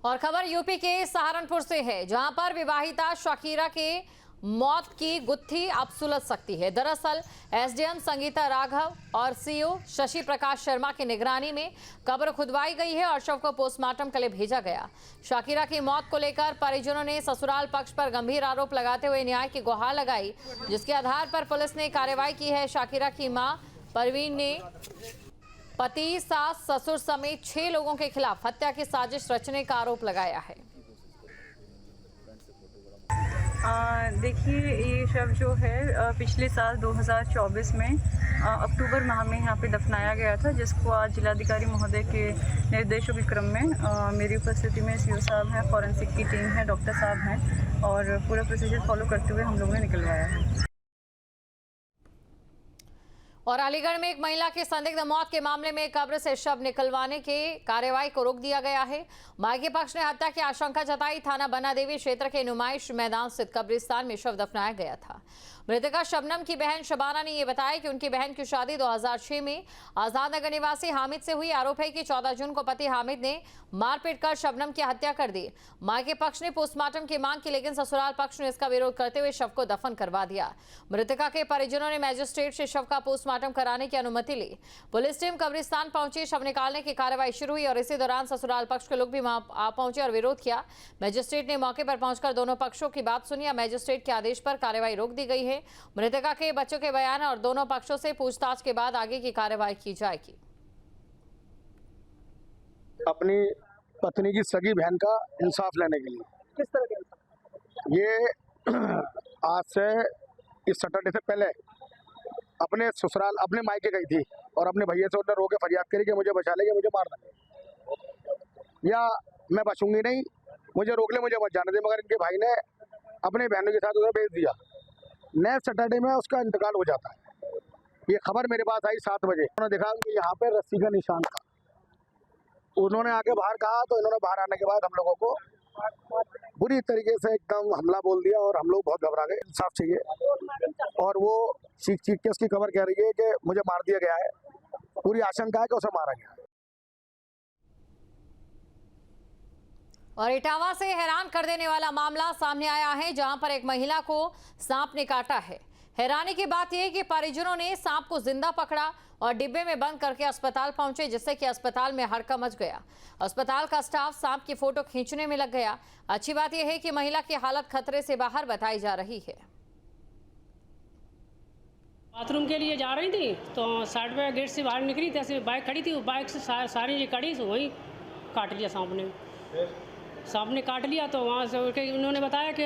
और खबर यूपी के सहारनपुर से है, जहां पर विवाहिता शाकिरा के मौत की गुत्थी अब सुलझ सकती है। दरअसल एसडीएम संगीता राघव और सीओ शशि प्रकाश शर्मा की निगरानी में कब्र खुदवाई गई है और शव को पोस्टमार्टम के लिए भेजा गया। शाकिरा की मौत को लेकर परिजनों ने ससुराल पक्ष पर गंभीर आरोप लगाते हुए न्याय की गुहार लगाई, जिसके आधार पर पुलिस ने कार्रवाई की है। शाकिरा की मां परवीन ने पति, सास, ससुर समेत 6 लोगों के खिलाफ हत्या की साजिश रचने का आरोप लगाया है। देखिए, ये शव जो है पिछले साल 2024 में अक्टूबर माह में यहाँ पे दफनाया गया था, जिसको आज जिलाधिकारी महोदय के निर्देशों के क्रम में मेरी उपस्थिति में सीओ साहब हैं, फॉरेंसिक की टीम है, डॉक्टर साहब हैं और पूरा प्रोसीजर फॉलो करते हुए हम लोगों ने निकलवाया है। और अलीगढ़ में एक महिला की संदिग्ध मौत के मामले में कब्र से शव निकलवाने के कार्रवाई को रोक दिया गया है। मायके पक्ष ने हत्या की आशंका जताई। थाना बना देवी क्षेत्र के नुमाइश मैदान स्थित कब्रिस्तान में शव दफनाया गया था। मृतका शबनम की बहन शबाना ने यह बताया कि उनकी बहन की शादी 2006 में आजाद नगर निवासी हामिद से हुई। आरोप है कि 14 जून को पति हामिद ने मारपीट कर शबनम की हत्या कर दी। मायके पक्ष ने पोस्टमार्टम की मांग की, लेकिन ससुराल पक्ष ने इसका विरोध करते हुए शव को दफन करवा दिया। मृतका के परिजनों ने मजिस्ट्रेट से शव का पोस्टमार्टम कराने की अनुमति ली। पुलिस टीम कब्रिस्तान पहुंची, शव निकालने की कार्रवाई शुरू हुई और इसी दौरान ससुराल पक्ष के लोग भी वहां आ पहुंचे और विरोध किया। मजिस्ट्रेट ने मौके पर पहुंचकर दोनों पक्षों की बात सुनी। मजिस्ट्रेट के आदेश पर कार्रवाई रोक दी गई है। मृतका के बच्चों के बयान और दोनों पक्षों से पूछताछ के बाद आगे की कार्रवाई की जाएगी। अपनी पत्नी की सगी बहन का इंसाफ लेने के लिए। किस तरह के इंसाफ? ये आज से इस सैटरडे से पहले अपने ससुराल अपने मायके गई थी और अपने भैया से उन्होंने रो के फरियाद करी कि मुझे बचा लेंगे, मुझे मार देंगे या मैं बचूंगी नहीं, मुझे रोक ले, मुझे मत जाने दे। मगर इनके भाई ने अपने बहनों के साथ उन्हें भेज दिया। नेक्स्ट सैटरडे में उसका इंतकाल हो जाता है। ये खबर मेरे पास आई 7 बजे। उन्होंने देखा कि यहाँ पे रस्सी का निशान था। उन्होंने आके बाहर कहा तो इन्होंने बाहर आने के बाद हम लोगों को बुरी तरीके से एकदम हमला बोल दिया और हम लोग बहुत घबरा गए। इंसाफ चाहिए और वो चीख चीख के उसकी खबर कह रही है कि मुझे मार दिया गया है। पूरी आशंका है कि उसे मारा गया है। और इटावा से हैरान कर देने वाला मामला सामने आया है, जहां पर एक महिला को सांप ने काटा है। हैरानी की बात यह है कि परिजनों ने सांप को जिंदा पकड़ा और डिब्बे में बंद करके अस्पताल पहुंचे, जिससे कि अस्पताल में हड़कंप मच गया। अस्पताल का स्टाफ सांप की फोटो खींचने में लग गया। अच्छी बात यह है कि महिला की हालत खतरे से बाहर बताई जा रही है। बाथरूम के लिए जा रही थी तो साइड में गेट से बाहर निकली थी, ऐसे बाइक खड़ी थी, बाइक से सारी जो कड़ी से वही काट लिया सांप ने काट लिया। तो वहाँ से उन्होंने बताया कि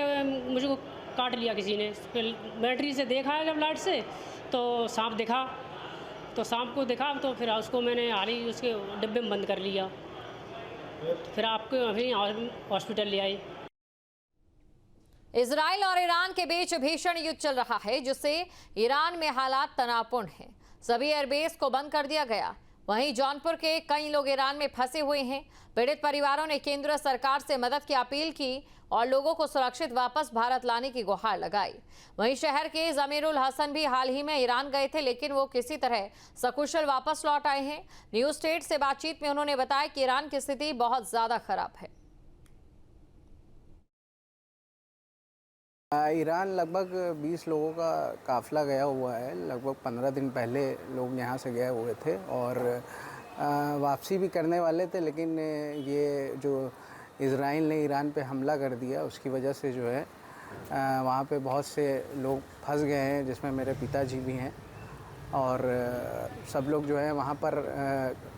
मुझे काट लिया किसी ने। फिर बैटरी से देखा है जब लाइट से तो सांप दिखा, तो सांप को देखा तो फिर उसको मैंने हाल ही उसके डिब्बे में बंद कर लिया। फिर आपको अभी हॉस्पिटल ले आई। इजराइल और ईरान के बीच भीषण युद्ध चल रहा है, जिससे ईरान में हालात तनावपूर्ण हैं। सभी एयरबेस को बंद कर दिया गया। वहीं जौनपुर के कई लोग ईरान में फंसे हुए हैं। पीड़ित परिवारों ने केंद्र सरकार से मदद की अपील की और लोगों को सुरक्षित वापस भारत लाने की गुहार लगाई। वहीं शहर के जमीरुल हसन भी हाल ही में ईरान गए थे, लेकिन वो किसी तरह सकुशल वापस लौट आए हैं। न्यूज स्टेट से बातचीत में उन्होंने बताया कि ईरान की स्थिति बहुत ज्यादा खराब है। ईरान लगभग 20 लोगों का काफ़िला गया हुआ है। लगभग 15 दिन पहले लोग यहाँ से गए हुए थे और वापसी भी करने वाले थे, लेकिन ये जो इजराइल ने ईरान पे हमला कर दिया उसकी वजह से जो है वहाँ पे बहुत से लोग फंस गए हैं, जिसमें मेरे पिताजी भी हैं और सब लोग जो है वहाँ पर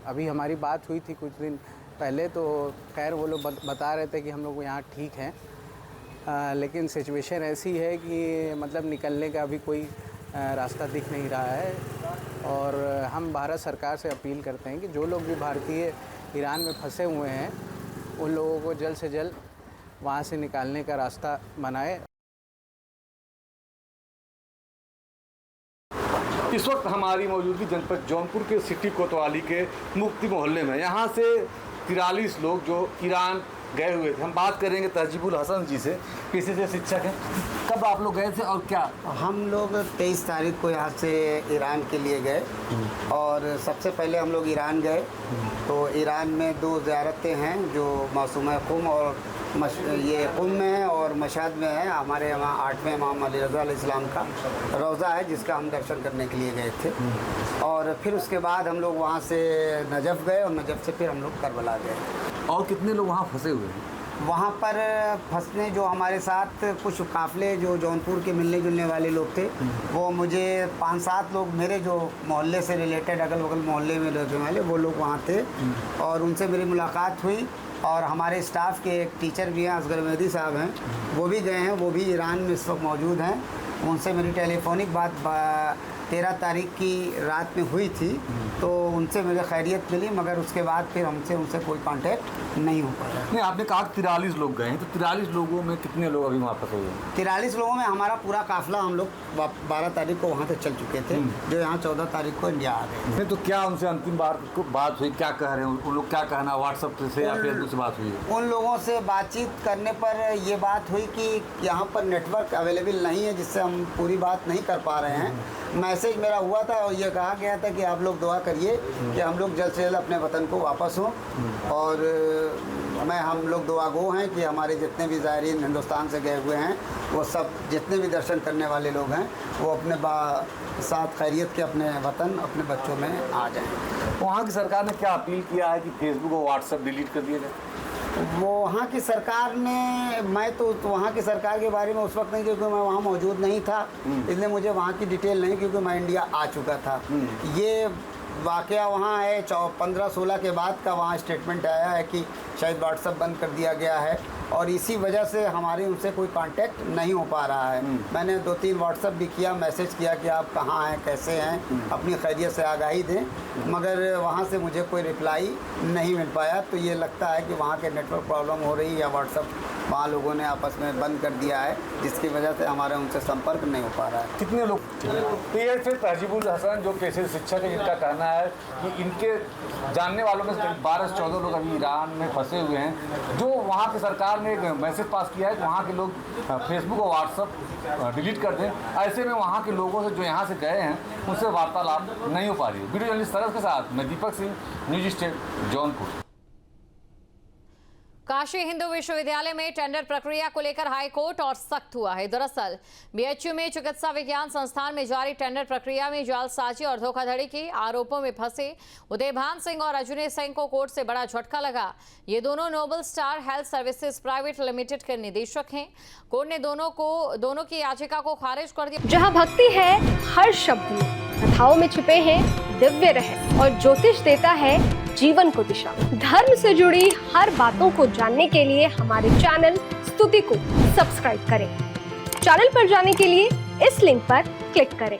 अभी हमारी बात हुई थी कुछ दिन पहले, तो खैर वो लोग बता रहे थे कि हम लोग यहाँ ठीक हैं, लेकिन सिचुएशन ऐसी है कि मतलब निकलने का अभी कोई रास्ता दिख नहीं रहा है। और हम भारत सरकार से अपील करते हैं कि जो लोग भी भारतीय ईरान में फंसे हुए हैं उन लोगों को जल्द से जल्द वहाँ से निकालने का रास्ता बनाए। इस वक्त हमारी मौजूदगी जनपद जौनपुर के सिटी कोतवाली के मुफ्ती मोहल्ले में। यहाँ से 43 लोग जो ईरान गए हुए थे। हम बात करेंगे तहजीबुल हसन जी से, पेशे से शिक्षक हैं। कब आप लोग गए थे और क्या? हम लोग 23 तारीख को यहाँ से ईरान के लिए गए और सबसे पहले हम लोग ईरान गए। तो ईरान में 2 ज़ियारतें हैं जो मौसूम कुम और ये कुम में है और मशहद में है। हमारे वहाँ 8वें इमाम अली रज़ा अलैहिस्सलाम का रोज़ा है जिसका हम दर्शन करने के लिए गए थे। और फिर उसके बाद हम लोग वहाँ से नजफ़ गए और नजफ़ से फिर हम लोग करबला गए। और कितने लोग वहाँ फंसे हुए हैं? वहाँ पर फंसने जो हमारे साथ कुछ काफ़िले जो जौनपुर के मिलने जुलने वाले लोग थे, वो मुझे 5-7 लोग मेरे जो मोहल्ले से रिलेटेड अगल बगल मोहल्ले में रहने वाले वो लोग वहाँ थे और उनसे मेरी मुलाकात हुई। और हमारे स्टाफ के एक टीचर भी हैं, असगर मेहदी साहब हैं, वो भी गए हैं, वो भी ईरान में इस वक्त मौजूद हैं। उनसे मेरी टेलीफोनिक बात 13 तारीख की रात में हुई थी, तो उनसे मुझे खैरियत मिली, मगर उसके बाद फिर उनसे कोई कांटेक्ट नहीं हो पाया। नहीं, आपने कहा 43 लोग गए हैं, तो 43 लोगों में कितने लोग अभी वहाँ फंसे हुए हैं? 43 लोगों में हमारा पूरा काफ़िला हम लोग 12 तारीख को वहाँ से चल चुके थे, जो यहाँ 14 तारीख को इंडिया आ गए। नहीं, तो क्या उनसे अंतिम बार को बात हुई? क्या कह रहे हैं उन लोग? क्या कहना व्हाट्सएप से या फेसबुक से बात हुई है? उन लोगों से बातचीत करने पर ये बात हुई कि यहाँ पर नेटवर्क अवेलेबल नहीं है, जिससे हम पूरी बात नहीं कर पा रहे हैं। मैसेज मेरा हुआ था और ये कहा गया था कि आप लोग दुआ करिए कि हम लोग जल्द से जल्द अपने वतन को वापस हों। और हम लोग दुआ गो हैं कि हमारे जितने भी ज़ायरीन हिंदुस्तान से गए हुए हैं, वो सब जितने भी दर्शन करने वाले लोग हैं, वो अपने साथ खैरियत के अपने वतन, अपने बच्चों में आ जाएँ। वहाँ की सरकार ने क्या अपील किया है कि फेसबुक और व्हाट्सएप डिलीट कर दिए जाए? वो वहाँ की सरकार ने, मैं तो वहाँ की सरकार के बारे में उस वक्त नहीं, क्योंकि मैं वहाँ मौजूद नहीं था, इसलिए मुझे वहाँ की डिटेल नहीं, क्योंकि मैं इंडिया आ चुका था। ये वाक़या वहाँ है 15-16 के बाद का वहाँ स्टेटमेंट आया है कि शायद व्हाट्सएप बंद कर दिया गया है और इसी वजह से हमारी उनसे कोई कांटेक्ट नहीं हो पा रहा है। मैंने 2-3 व्हाट्सएप भी किया, मैसेज किया कि आप कहाँ हैं, कैसे हैं, अपनी खैरियत से आगाही दें, मगर वहाँ से मुझे कोई रिप्लाई नहीं मिल पाया। तो ये लगता है कि वहाँ के नेटवर्क प्रॉब्लम हो रही है या व्हाट्सएप वहाँ लोगों ने आपस में बंद कर दिया है, जिसकी वजह से हमारा उनसे संपर्क नहीं हो पा रहा है। कितने लोग? तो ये थे तहजीबुल हसन जो पेशे से शिक्षक है, जिनका कहना है कि इनके जानने वालों में 12 से 14 लोग अभी ईरान में फंसे हुए हैं। जो वहाँ की सरकार ने एक मैसेज पास किया है कि वहाँ के लोग फेसबुक और व्हाट्सएप डिलीट कर दें। ऐसे में वहाँ के लोगों से जो यहाँ से गए हैं उनसे वार्तालाप नहीं हो पा रही है। वीडियो जर्नलिस्ट सरस के साथ मैं दीपक सिंह, न्यूज स्टेट जौनपुर। काशी हिंदू विश्वविद्यालय में टेंडर प्रक्रिया को लेकर हाईकोर्ट और सख्त हुआ है। दरअसल बीएचयू में चिकित्सा विज्ञान संस्थान में जारी टेंडर प्रक्रिया में जालसाजी और धोखाधड़ी के आरोपों में फंसे उदयभान सिंह और अजूनी सिंह को कोर्ट से बड़ा झटका लगा। ये दोनों Noble Star Health Services Private Limited के निदेशक हैं। कोर्ट ने दोनों की याचिका को खारिज कर दिया। जहां भक्ति है हर शब्द में, कथाओं में छिपे हैं दिव्य रहस्य और ज्योतिष देता है जीवन को दिशा। धर्म से जुड़ी हर बातों को जानने के लिए हमारे चैनल स्तुति को सब्सक्राइब करें। चैनल पर जाने के लिए इस लिंक पर क्लिक करें।